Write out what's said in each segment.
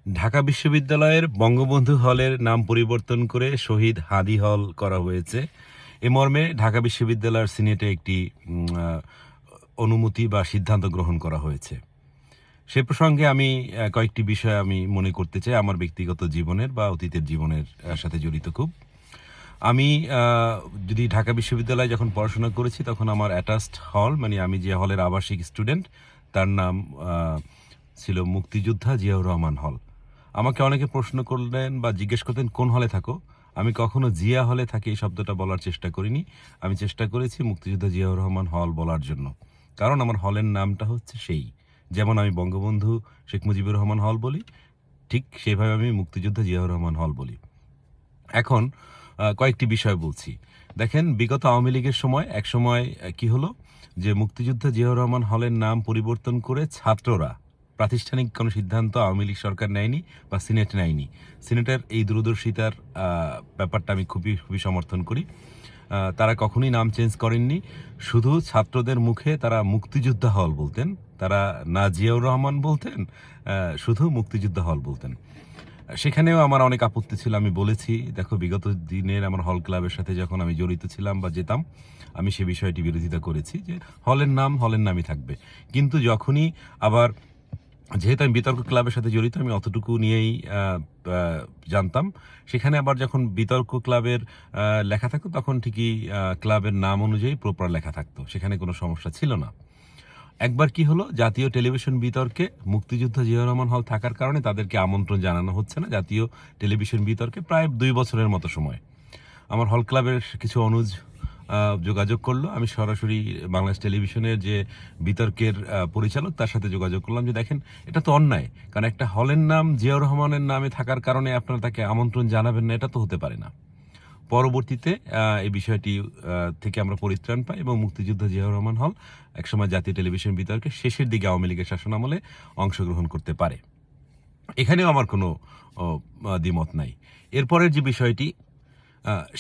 ঢাকা বিশ্ববিদ্যালয়ের বঙ্গবন্ধু হলের নাম পরিবর্তন করে শহীদ হাদি হল করা হয়েছে। এ মর্মে ঢাকা বিশ্ববিদ্যালয়ের সিনেটে একটি অনুমতি বা সিদ্ধান্ত গ্রহণ করা হয়েছে। সে প্রসঙ্গে আমি কয়েকটি বিষয় আমি মনে করতে চাই আমার ব্যক্তিগত জীবনের বা অতীতের জীবনের সাথে জড়িত খুব। আমি যদি ঢাকা বিশ্ববিদ্যালয়ে যখন পড়াশোনা করেছি তখন আমার অ্যাটাচড হল মানে আমি যে হলের আবাসিক স্টুডেন্ট তার নাম ছিল মুক্তিযোদ্ধা জিয়াউর রহমান হল। আমাকে অনেকে প্রশ্ন করলেন বা জিজ্ঞেস করতেন কোন হলে থাকো। আমি কখনো জিয়া হলে থাকি এই শব্দটা বলার চেষ্টা করিনি। আমি চেষ্টা করেছি মুক্তিযোদ্ধা জিয়াউর রহমান হল বলার জন্য। কারণ আমার হলের নামটা হচ্ছে সেই। যেমন আমি বঙ্গবন্ধু শেখ মুজিবুর রহমান হল বলি, ঠিক সেভাবে আমি মুক্তিযোদ্ধা জিয়াউর রহমান হল বলি। এখন কয়েকটি বিষয় বলছি। দেখেন বিগত আওয়ামী লীগের সময় একসময় কি হলো যে মুক্তিযোদ্ধা জিয়াউর রহমান হলের নাম পরিবর্তন করে ছাত্ররা প্রাতিষ্ঠানিক কোনো সিদ্ধান্ত আওয়ামী লীগ সরকার নেয়নি বা সিনেট নেয়নি। সিনেটের এই দূরদর্শিতার ব্যাপারটা আমি খুবই সমর্থন করি। তারা কখনোই নাম চেঞ্জ করেননি। শুধু ছাত্রদের মুখে তারা মুক্তিযোদ্ধা হল বলতেন। তারা না জিয়াউর রহমান বলতেন, শুধু মুক্তিযোদ্ধা হল বলতেন। সেখানেও আমার অনেক আপত্তি ছিল। আমি বলেছি, দেখো বিগত দিনের আমার হল ক্লাবের সাথে যখন আমি জড়িত ছিলাম বা যেতাম, আমি সে বিষয়টি বিরোধিতা করেছি যে হলের নাম হলের নামই থাকবে। কিন্তু যখনই আবার যেহেতু আমি বিতর্ক ক্লাবের সাথে জড়িত আমি অতটুকু নিয়েই জানতাম। সেখানে আবার যখন বিতর্ক ক্লাবের লেখা থাকতো তখন ঠিকই ক্লাবের নাম অনুযায়ী প্রপার লেখা থাকতো। সেখানে কোনো সমস্যা ছিল না। একবার কি হলো, জাতীয় টেলিভিশন বিতর্কে মুক্তিযোদ্ধা জিয়াউর রহমান হল থাকার কারণে তাদেরকে আমন্ত্রণ জানানো হচ্ছে না জাতীয় টেলিভিশন বিতর্কে প্রায় ২ বছরের মতো সময়। আমার হল ক্লাবের কিছু অনুজ যোগাযোগ করলো। আমি সরাসরি বাংলাদেশ টেলিভিশনের যে বিতর্কের পরিচালক তার সাথে যোগাযোগ করলাম যে দেখেন এটা তো অন্যায়। কারণ একটা হলের নাম জিয়াউর রহমানের নামে থাকার কারণে আপনারা তাকে আমন্ত্রণ জানাবেন না, এটা তো হতে পারে না। পরবর্তীতে এই বিষয়টি থেকে আমরা পরিত্রাণ পাই এবং মুক্তিযোদ্ধা জিয়াউর রহমান হল একসময় জাতীয় টেলিভিশন বিতর্কে শেষের দিকে আওয়ামী লীগের শাসনামলে অংশগ্রহণ করতে পারে। এখানেও আমার কোনো দ্বিমত নাই। এরপরের যে বিষয়টি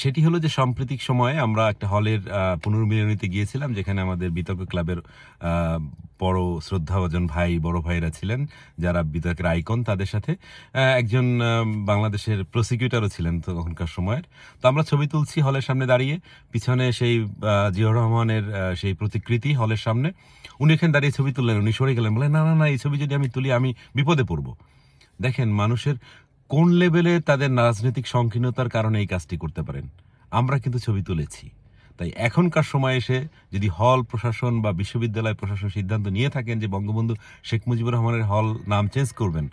সেটি হলো যে সাম্প্রতিক সময়ে আমরা একটা হলের পুনর্মিলনীতে গিয়েছিলাম যেখানে আমাদের বিতর্ক ক্লাবের বড় শ্রদ্ধাভাজন বড় ভাইরা ছিলেন যারা বিতর্কের আইকন। তাদের সাথে একজন বাংলাদেশের প্রসিকিউটরও ছিলেন তখনকার সময়ের। তো আমরা ছবি তুলছি হলের সামনে দাঁড়িয়ে, পিছনে সেই জিয়াউর রহমানের সেই প্রতিকৃতি হলের সামনে। উনি এখানে দাঁড়িয়ে ছবি তুললেন, উনি সরে গেলেন, বলে না না না এই ছবি যদি আমি তুলি আমি বিপদে পড়বো। দেখেন মানুষের কোন লেভেলে তাদের রাজনৈতিক সংকীর্ণতার কারণে এই কাজটি করতে পারেন। আমরা কিন্তু ছবি তুলেছি। তাই এখনকার সময় এসে যদি হল প্রশাসন বা বিশ্ববিদ্যালয় প্রশাসন সিদ্ধান্ত নিয়ে থাকেন যে বঙ্গবন্ধু শেখ মুজিবুর রহমানের হল নাম চেঞ্জ করবেন,